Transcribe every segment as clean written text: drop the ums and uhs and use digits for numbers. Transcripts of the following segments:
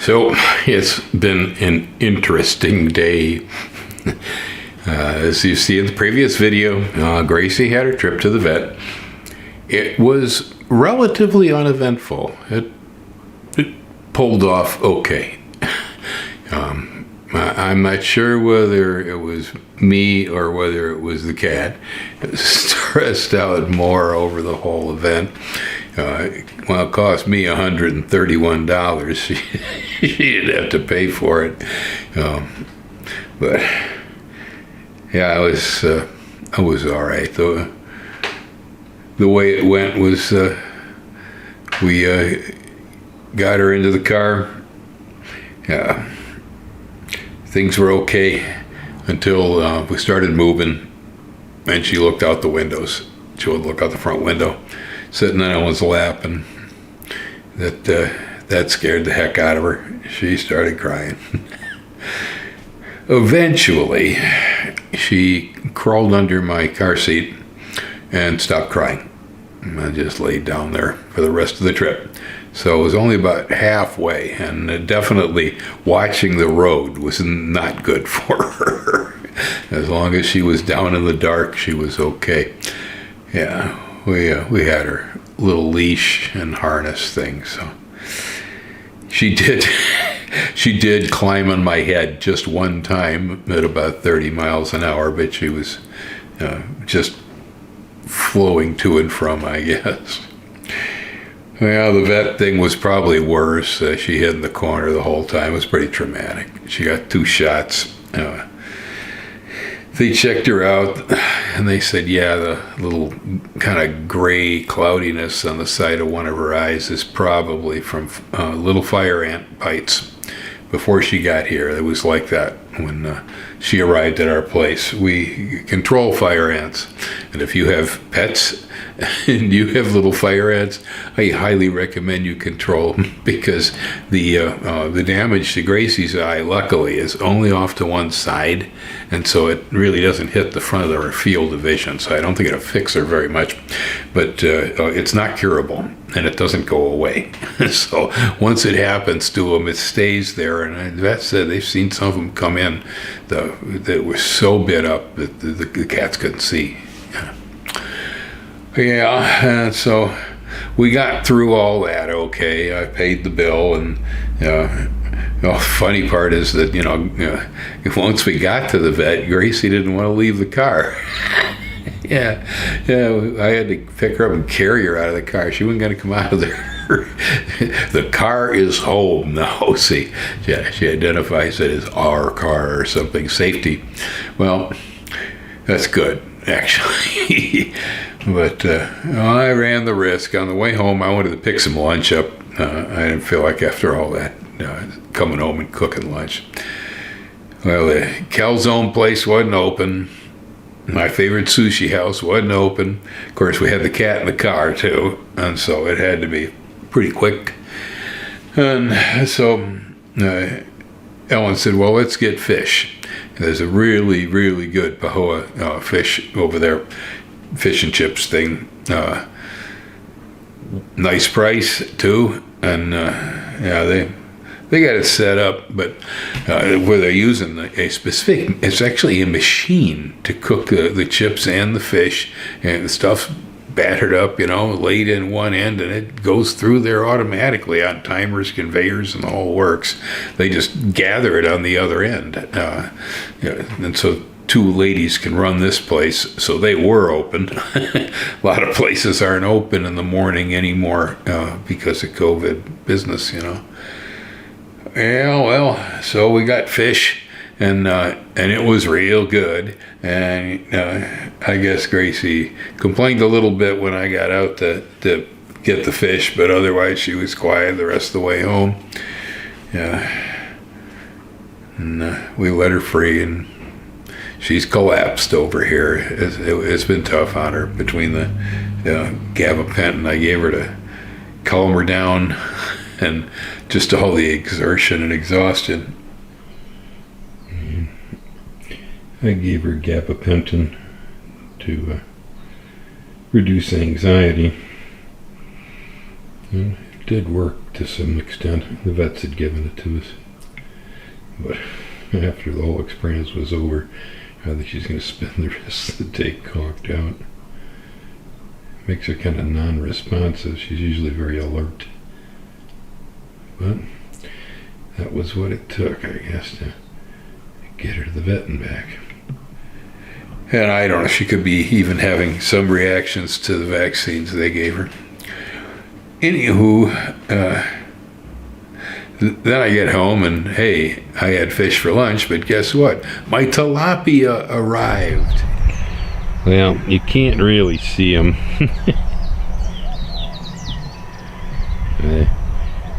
So it's been an interesting day. As you see in the previous video, Gracie had her trip to the vet. It was relatively uneventful. It pulled off okay. I'm not sure whether it was me or whether it was the cat. It stressed out more over the whole event. Well, it cost me $131. She didn't have to pay for it. But yeah, I was all right. The way it went was we got her into the car. Things were okay until we started moving, and she looked out the windows. She would look out the front window, sitting on Ellen's lap, and that scared the heck out of her. She started crying. Eventually, she crawled under my car seat and stopped crying. I just laid down there for the rest of the trip. So it was only about halfway, and definitely watching the road was not good for her. As long as she was down in the dark, she was okay. Yeah, we had her little leash and harness thing, so she did climb on my head just one time at about 30 miles an hour, but she was just flowing to and from, I guess. Well, the vet thing was probably worse. She hid in the corner the whole time. It was pretty traumatic. She got 2 shots. They checked her out, and they said, yeah, the little kind of gray cloudiness on the side of one of her eyes is probably from little fire ant bites. Before she got here, it was like that when she arrived at our place. We control fire ants, and if you have pets and you have little fire ants, I highly recommend you control them, because the damage to Gracie's eye, luckily, is only off to one side, and so it really doesn't hit the front of her field of vision, so I don't think it'll fix her very much. But it's not curable, and it doesn't go away. So once it happens to them, it stays there, and the vet said they've seen some of them come in that were so bit up that the cats couldn't see. Yeah, and so we got through all that okay. I paid the bill, and the funny part is that, once we got to the vet, Gracie didn't want to leave the car. Yeah, I had to pick her up and carry her out of the car. She wasn't going to come out of there. The car is home now. See, she identifies it as our car or something, safety. Well, that's good, actually. But I ran the risk. On the way home, I wanted to pick some lunch up. I didn't feel like, after all that, coming home and cooking lunch. Well, the calzone place wasn't open. My favorite sushi house wasn't open. Of course, we had the cat in the car, too, and so it had to be pretty quick. And so Ellen said, well, let's get fish. There's a really, really good pahoa fish over there. Fish and chips thing. Nice price too, and they got it set up, but where they're using a specific, it's actually a machine to cook the chips and the fish, and the stuff's battered up, laid in one end, and it goes through there automatically on timers, conveyors, and the whole works. They just gather it on the other end, and so 2 ladies can run this place, so they were open. A lot of places aren't open in the morning anymore because of COVID business, Yeah, well, so we got fish, and it was real good. And I guess Gracie complained a little bit when I got out to get the fish, but otherwise she was quiet the rest of the way home. Yeah, and we let her free, and she's collapsed over here. It's been tough on her between the gabapentin I gave her to calm her down, and just all the exertion and exhaustion. I gave her gabapentin to reduce anxiety. did work to some extent. The vets had given it to us. But after the whole experience was over, I think she's going to spend the rest of the day conked out. Makes her kind of non-responsive. She's usually very alert. But that was what it took, I guess, to get her to the vet and back. And I don't know, she could be even having some reactions to the vaccines they gave her. Anywho, then I get home and, hey, I had fish for lunch, but guess what? My tilapia arrived. Well, you can't really see them.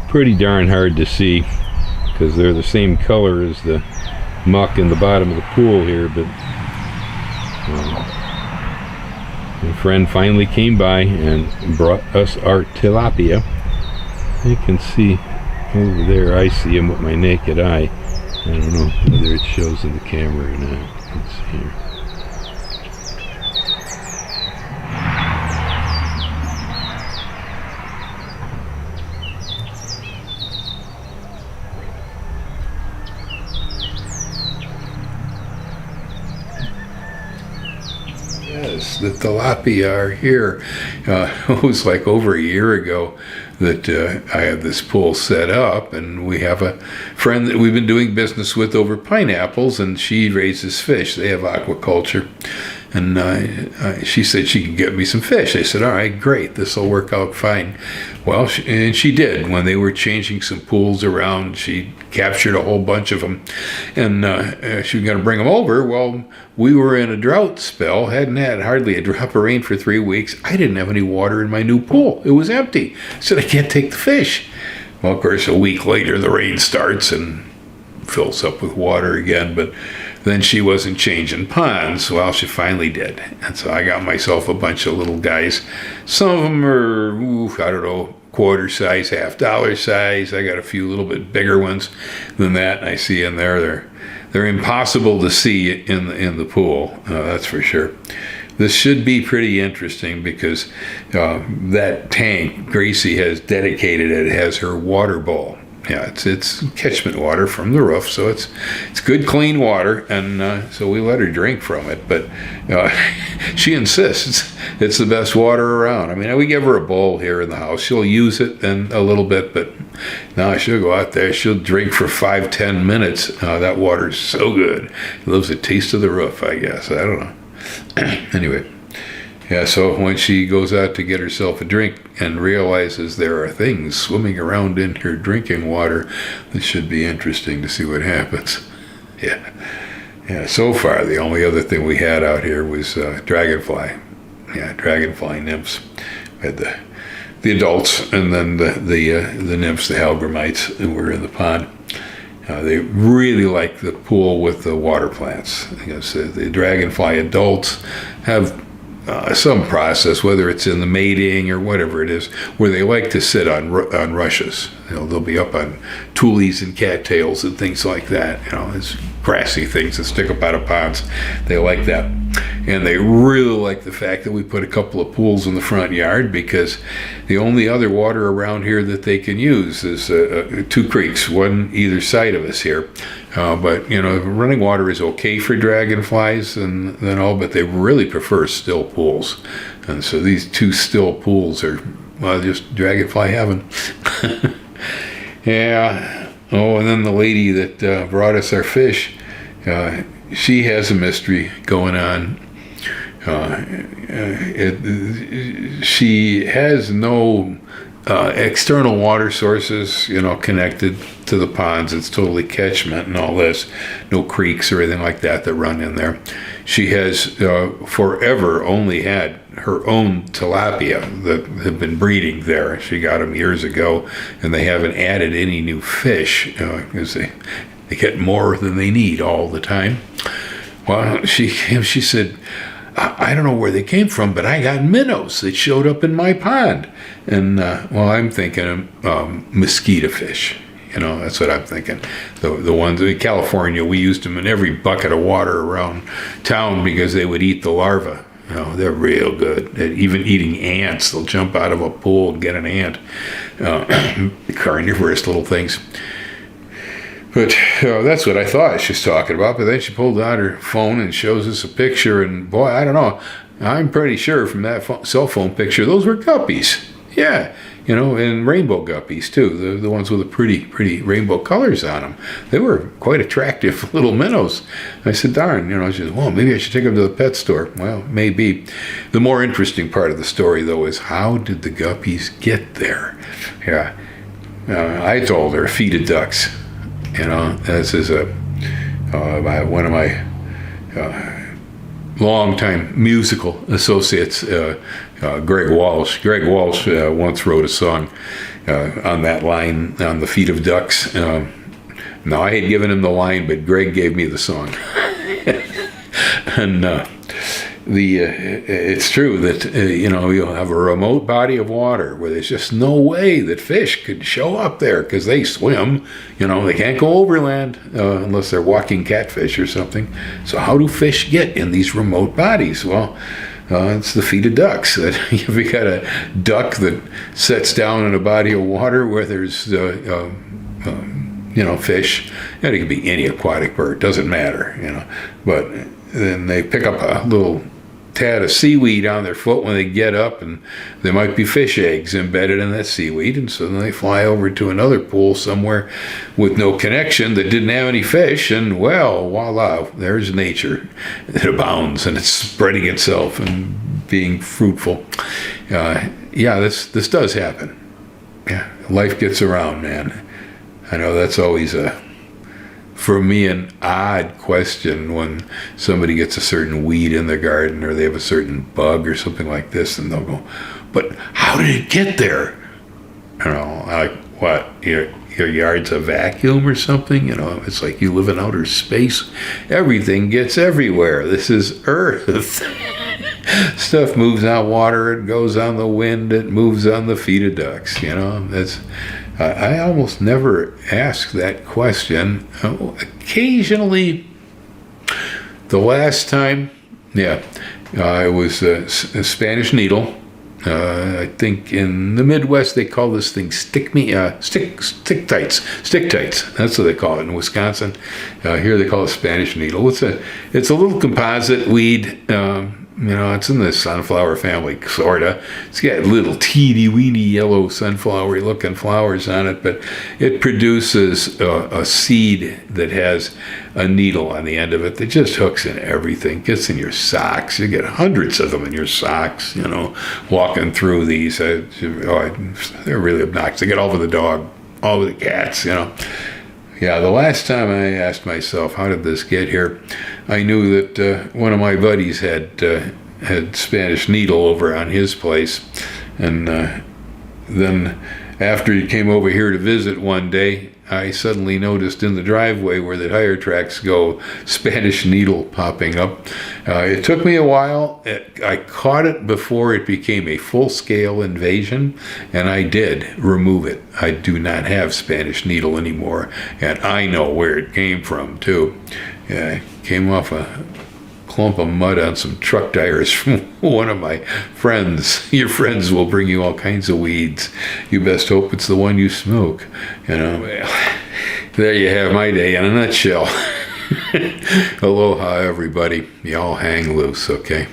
Pretty darn hard to see because they're the same color as the muck in the bottom of the pool here, but my friend finally came by and brought us our tilapia. You can see over there, I see him with my naked eye. I don't know whether it shows in the camera or not. Let's see here. Yes, the tilapia are here. It was like over a year ago that I had this pool set up, and we have a friend that we've been doing business with over pineapples, and she raises fish. They have aquaculture, and she said she could get me some fish. I said, all right, great, this will work out fine. Well, she did. When they were changing some pools around, she captured a whole bunch of them, and she was going to bring them over. Well, we were in a drought spell, hadn't had hardly a drop of rain for 3 weeks. I didn't have any water in my new pool. It was empty. I said, I can't take the fish. Well, of course, a week later, the rain starts and fills up with water again, but then she wasn't changing ponds. Well, she finally did. And so I got myself a bunch of little guys. Some of them are, I don't know, quarter size, $half size. I got a few little bit bigger ones than that, and I see in there they're impossible to see in the pool. That's for sure. This should be pretty interesting because that tank Gracie has dedicated it has her water bowl. Yeah, it's catchment water from the roof, so it's good, clean water, and so we let her drink from it. But she insists it's the best water around. I mean, we give her a bowl here in the house. She'll use it and a little bit, but now she'll go out there. She'll drink for 5-10 minutes. That water's so good. It loves the taste of the roof, I guess. I don't know. Anyway. Yeah, so when she goes out to get herself a drink and realizes there are things swimming around in her drinking water, this should be interesting to see what happens. Yeah. So far, the only other thing we had out here was dragonfly. Yeah, dragonfly nymphs. We had the adults, and then the nymphs, the halgramites, who were in the pond. They really like the pool with the water plants. Because the dragonfly adults have some process, whether it's in the mating or whatever it is, where they like to sit on rushes. They'll be up on tules and cattails and things like that. It's grassy things that stick up out of ponds. They like that. And they really like the fact that we put a couple of pools in the front yard, because the only other water around here that they can use is 2 creeks, one either side of us here. But running water is okay for dragonflies and all, but they really prefer still pools. And so these 2 still pools are, well, just dragonfly heaven. Yeah. Oh, and then the lady that brought us our fish, she has a mystery going on. She has no external water sources, connected to the ponds. It's totally catchment and all this. No creeks or anything like that run in there. She has forever only had her own tilapia that have been breeding there. She got them years ago, and they haven't added any new fish because they get more than they need all the time. Well, she said, I don't know where they came from, but I got minnows that showed up in my pond. And, I'm thinking mosquito fish. That's what I'm thinking. The ones in California, we used them in every bucket of water around town because they would eat the larvae. You know, they're real good at even eating ants. They'll jump out of a pool and get an ant. Carnivorous little things. But that's what I thought she was talking about. But then she pulled out her phone and shows us a picture. And boy, I don't know. I'm pretty sure from that cell phone picture, those were guppies. Yeah, you know, and rainbow guppies too. The ones with the pretty rainbow colors on them. They were quite attractive little minnows. I said, darn, you know, she said, well, maybe I should take them to the pet store. Well, maybe. The more interesting part of the story, though, is how did the guppies get there? Yeah, I told her, feed of ducks. You know, this is one of my longtime musical associates, Greg Walsh. Greg Walsh once wrote a song on that line, on the feet of ducks. Now, I had given him the line, but Greg gave me the song. And it's true that, you know, you'll have a remote body of water where there's just no way that fish could show up there because they swim. You know, they can't go overland unless they're walking catfish or something. So how do fish get in these remote bodies? Well, it's the feet of ducks. If you got a duck that sets down in a body of water where there's you know, fish, and it could be any aquatic bird, doesn't matter, you know. But then they pick up a little tad of seaweed on their foot when they get up, and there might be fish eggs embedded in that seaweed, and so then they fly over to another pool somewhere with no connection that didn't have any fish, and well, voila, there's nature that abounds, and it's spreading itself and being fruitful. Yeah, this does happen. Yeah, life gets around, man. I know that's always for me, an odd question when somebody gets a certain weed in their garden or they have a certain bug or something like this, and they'll go, but how did it get there? You know, like, what, your yard's a vacuum or something? You know, it's like you live in outer space. Everything gets everywhere. This is Earth. Stuff moves on water, it goes on the wind, it moves on the feet of ducks, you know. That's I almost never ask that question. Occasionally, the last time, it was a Spanish needle. I think in the Midwest they call this thing stick tights. That's what they call it in Wisconsin. Here they call it Spanish needle. It's a little composite weed. You know, it's in the sunflower family, sorta. It's got little teeny-weeny yellow sunflowery-looking flowers on it, but it produces a seed that has a needle on the end of it that just hooks in everything. Gets in your socks. You get hundreds of them in your socks, you know, walking through these. They're really obnoxious. They get all over the dog, all over the cats, you know. Yeah, the last time I asked myself, how did this get here, I knew that one of my buddies had Spanish needle over on his place. And then after he came over here to visit one day, I suddenly noticed in the driveway where the tire tracks go, Spanish needle popping up. It took me a while. I caught it before it became a full-scale invasion, and I did remove it. I do not have Spanish needle anymore, and I know where it came from, too. It came off a clump of mud on some truck tires from one of my friends. Your friends will bring you all kinds of weeds. You best hope it's the one you smoke. You know, well, there you have my day in a nutshell. Aloha, everybody. Y'all hang loose, okay?